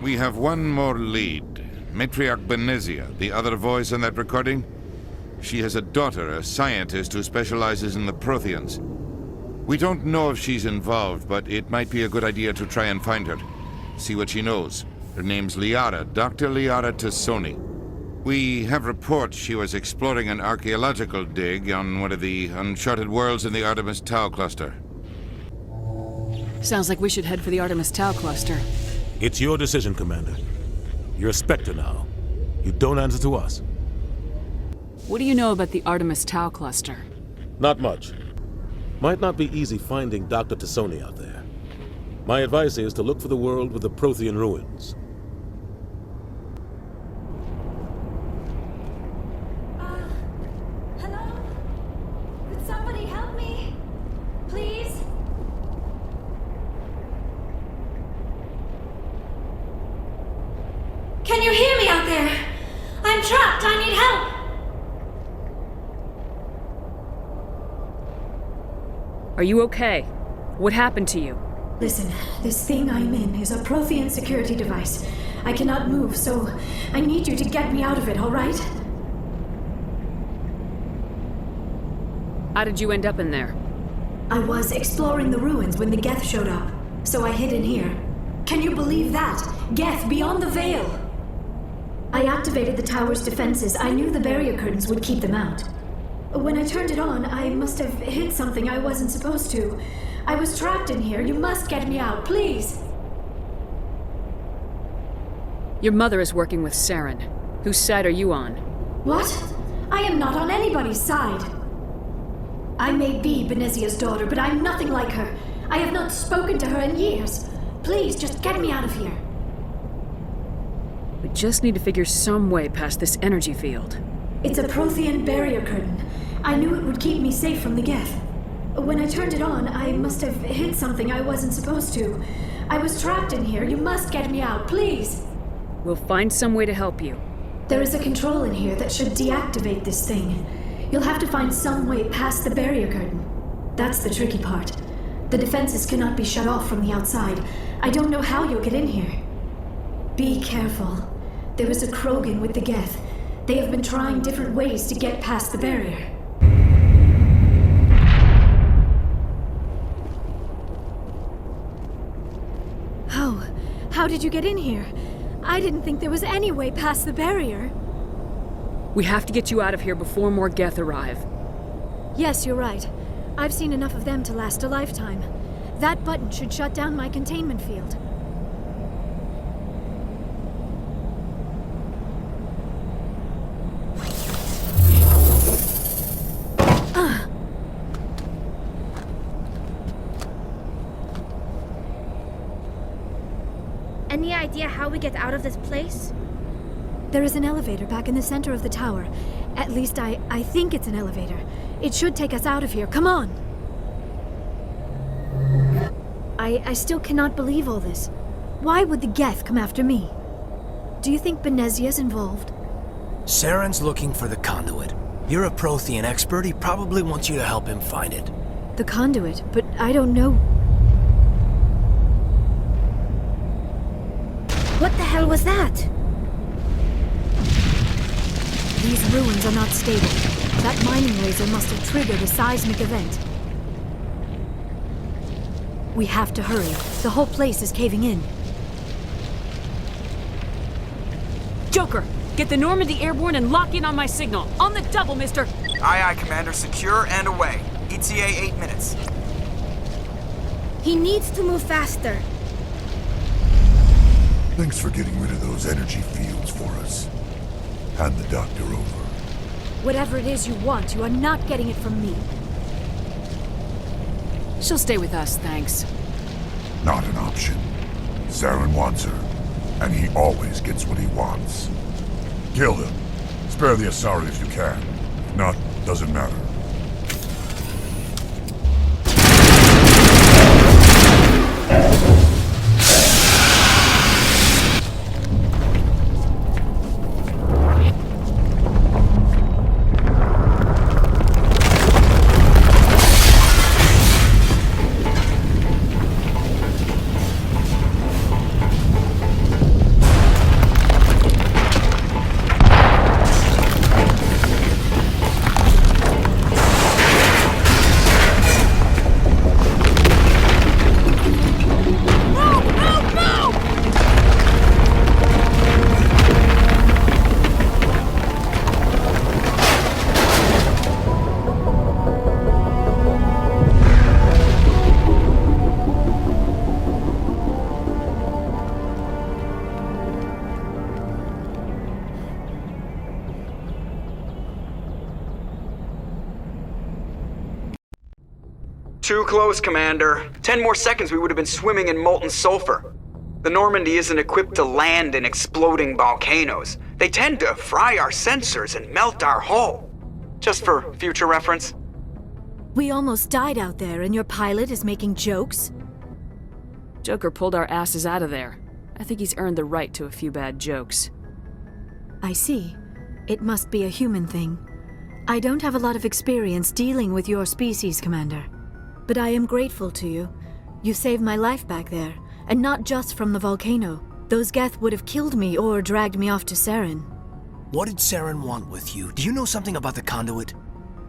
We have one more lead. Matriarch Benezia, the other voice in that recording. She has a daughter, a scientist who specializes in the Protheans. We don't know if she's involved, but it might be a good idea to try and find her. See what she knows. Her name's Liara, Dr. Liara T'soni. We have reports she was exploring an archaeological dig on one of the uncharted worlds in the Artemis Tau cluster. Sounds like we should head for the Artemis Tau cluster. It's your decision, Commander. You're a Spectre now. You don't answer to us. What do you know about the Artemis Tau cluster? Not much. Might not be easy finding Dr. T'soni out there. My advice is to look for the world with the Prothean ruins. Hello? Could somebody help me? Please? Can you hear me out there? I'm trapped. I need help. Are you okay? What happened to you? Listen, this thing I'm in is a Prothean security device. I cannot move, so I need you to get me out of it, all right? How did you end up in there? I was exploring the ruins when the Geth showed up, so I hid in here. Can you believe that? Geth beyond the veil! I activated the tower's defenses. I knew the barrier curtains would keep them out. When I turned it on, I must have hit something I wasn't supposed to. I was trapped in here. You must get me out, please! Your mother is working with Saren. Whose side are you on? What? I am not on anybody's side. I may be Benezia's daughter, but I'm nothing like her. I have not spoken to her in years. Please, just get me out of here. We just need to figure some way past this energy field. It's a Prothean barrier curtain. I knew it would keep me safe from the Geth. When I turned it on, I must have hit something I wasn't supposed to. I was trapped in here. You must get me out, please. We'll find some way to help you. There is a control in here that should deactivate this thing. You'll have to find some way past the barrier curtain. That's the tricky part. The defenses cannot be shut off from the outside. I don't know how you'll get in here. Be careful. There is a Krogan with the Geth. They have been trying different ways to get past the barrier. How did you get in here? I didn't think there was any way past the barrier. We have to get you out of here before more Geth arrive. Yes, you're right. I've seen enough of them to last a lifetime. That button should shut down my containment field. Any idea how we get out of this place? There is an elevator back in the center of the tower. At least I think it's an elevator. It should take us out of here. Come on! I still cannot believe all this. Why would the Geth come after me? Do you think Benezia's involved? Saren's looking for the conduit. You're a Prothean expert. He probably wants you to help him find it. The conduit? But I don't know. What the hell was that? These ruins are not stable. That mining laser must have triggered a seismic event. We have to hurry. The whole place is caving in. Joker, get the Normandy airborne and lock in on my signal. On the double, mister! Aye, aye, Commander. Secure and away. ETA 8 minutes. He needs to move faster. Thanks for getting rid of those energy fields for us. Hand the doctor over. Whatever it is you want, you are not getting it from me. She'll stay with us, thanks. Not an option. Saren wants her, and he always gets what he wants. Kill him. Spare the Asari if you can. If not, doesn't matter. Too close, Commander. 10 more seconds we would have been swimming in molten sulfur. The Normandy isn't equipped to land in exploding volcanoes. They tend to fry our sensors and melt our hull. Just for future reference. We almost died out there, and your pilot is making jokes? Joker pulled our asses out of there. I think he's earned the right to a few bad jokes. I see. It must be a human thing. I don't have a lot of experience dealing with your species, Commander. But I am grateful to you. You saved my life back there, and not just from the volcano. Those Geth would have killed me or dragged me off to Saren. What did Saren want with you? Do you know something about the conduit?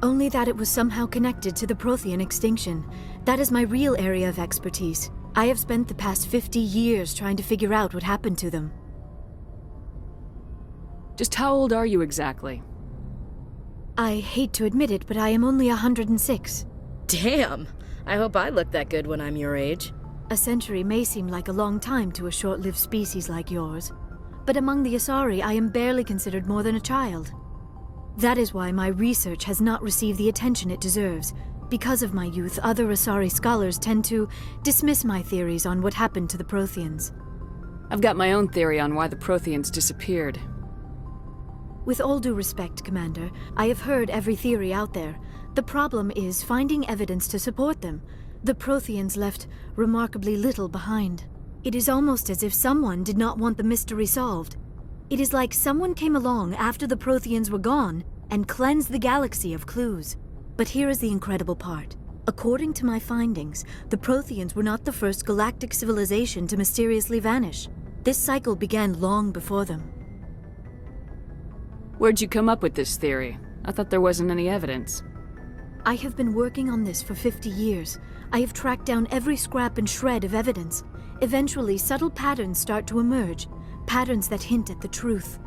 Only that it was somehow connected to the Prothean extinction. That is my real area of expertise. I have spent the past 50 years trying to figure out what happened to them. Just how old are you exactly? I hate to admit it, but I am only 106. Damn! I hope I look that good when I'm your age. A century may seem like a long time to a short-lived species like yours, but among the Asari I am barely considered more than a child. That is why my research has not received the attention it deserves. Because of my youth, other Asari scholars tend to dismiss my theories on what happened to the Protheans. I've got my own theory on why the Protheans disappeared. With all due respect, Commander, I have heard every theory out there. The problem is finding evidence to support them. The Protheans left remarkably little behind. It is almost as if someone did not want the mystery solved. It is like someone came along after the Protheans were gone and cleansed the galaxy of clues. But here is the incredible part. According to my findings, the Protheans were not the first galactic civilization to mysteriously vanish. This cycle began long before them. Where'd you come up with this theory? I thought there wasn't any evidence. I have been working on this for 50 years. I have tracked down every scrap and shred of evidence. Eventually, subtle patterns start to emerge, patterns that hint at the truth.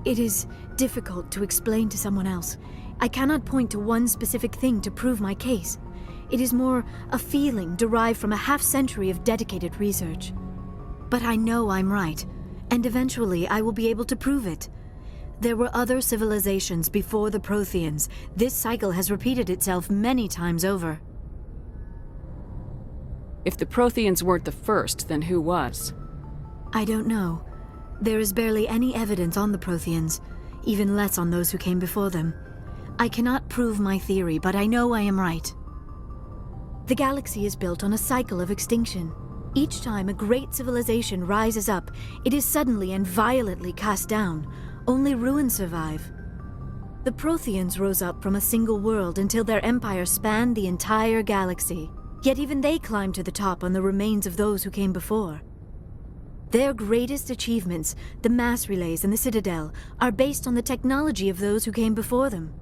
It is difficult to explain to someone else. I cannot point to one specific thing to prove my case. It is more a feeling derived from a half-century of dedicated research. But I know I'm right, and eventually I will be able to prove it. There were other civilizations before the Protheans. This cycle has repeated itself many times over. If the Protheans weren't the first, then who was? I don't know. There is barely any evidence on the Protheans, even less on those who came before them. I cannot prove my theory, but I know I am right. The galaxy is built on a cycle of extinction. Each time a great civilization rises up, it is suddenly and violently cast down. Only ruins survive. The Protheans rose up from a single world until their empire spanned the entire galaxy. Yet even they climbed to the top on the remains of those who came before. Their greatest achievements, the mass relays and the Citadel, are based on the technology of those who came before them.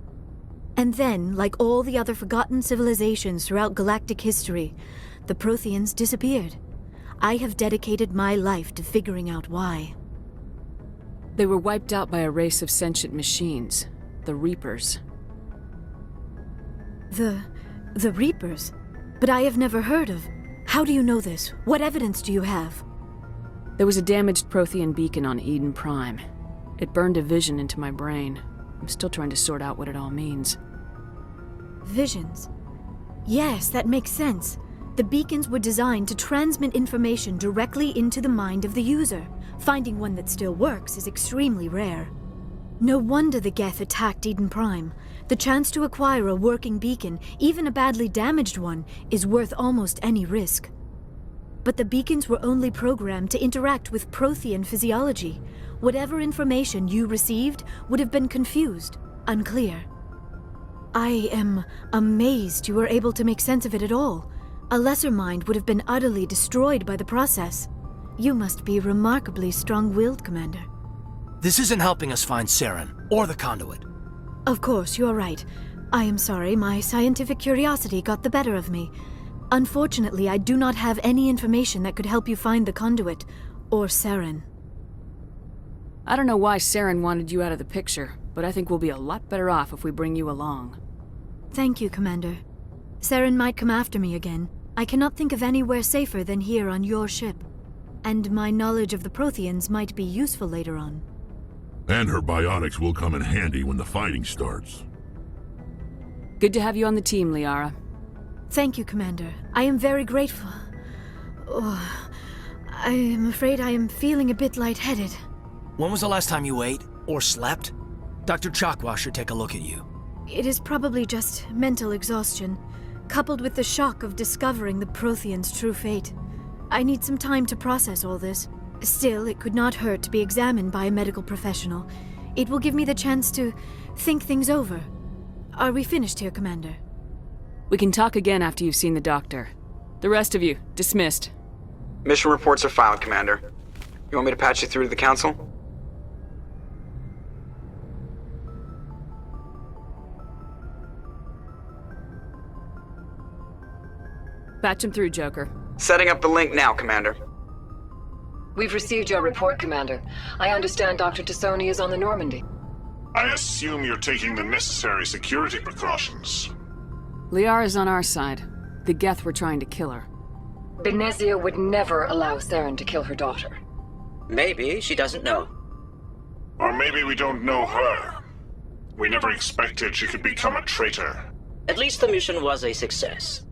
And then, like all the other forgotten civilizations throughout galactic history, the Protheans disappeared. I have dedicated my life to figuring out why. They were wiped out by a race of sentient machines, the Reapers. The Reapers? But I have never heard of. How do you know this? What evidence do you have? There was a damaged Prothean beacon on Eden Prime. It burned a vision into my brain. I'm still trying to sort out what it all means. Visions? Yes, that makes sense. The beacons were designed to transmit information directly into the mind of the user. Finding one that still works is extremely rare. No wonder the Geth attacked Eden Prime. The chance to acquire a working beacon, even a badly damaged one, is worth almost any risk. But the beacons were only programmed to interact with Prothean physiology. Whatever information you received would have been confused, unclear. I am amazed you were able to make sense of it at all. A lesser mind would have been utterly destroyed by the process. You must be remarkably strong-willed, Commander. This isn't helping us find Saren, or the conduit. Of course, you are right. I am sorry, my scientific curiosity got the better of me. Unfortunately, I do not have any information that could help you find the conduit, or Saren. I don't know why Saren wanted you out of the picture, but I think we'll be a lot better off if we bring you along. Thank you, Commander. Saren might come after me again. I cannot think of anywhere safer than here on your ship. And my knowledge of the Protheans might be useful later on. And her biotics will come in handy when the fighting starts. Good to have you on the team, Liara. Thank you, Commander. I am very grateful. Oh, I am afraid I am feeling a bit lightheaded. When was the last time you ate? Or slept? Dr. Chakwa should take a look at you. It is probably just mental exhaustion, coupled with the shock of discovering the Protheans' true fate. I need some time to process all this. Still, it could not hurt to be examined by a medical professional. It will give me the chance to think things over. Are we finished here, Commander? We can talk again after you've seen the doctor. The rest of you, dismissed. Mission reports are filed, Commander. You want me to patch you through to the Council? Patch him through, Joker. Setting up the link now, Commander. We've received your report, Commander. I understand Dr. T'soni is on the Normandy. I assume you're taking the necessary security precautions. Liara's on our side. The Geth were trying to kill her. Benezia would never allow Saren to kill her daughter. Maybe she doesn't know. Or maybe we don't know her. We never expected she could become a traitor. At least the mission was a success.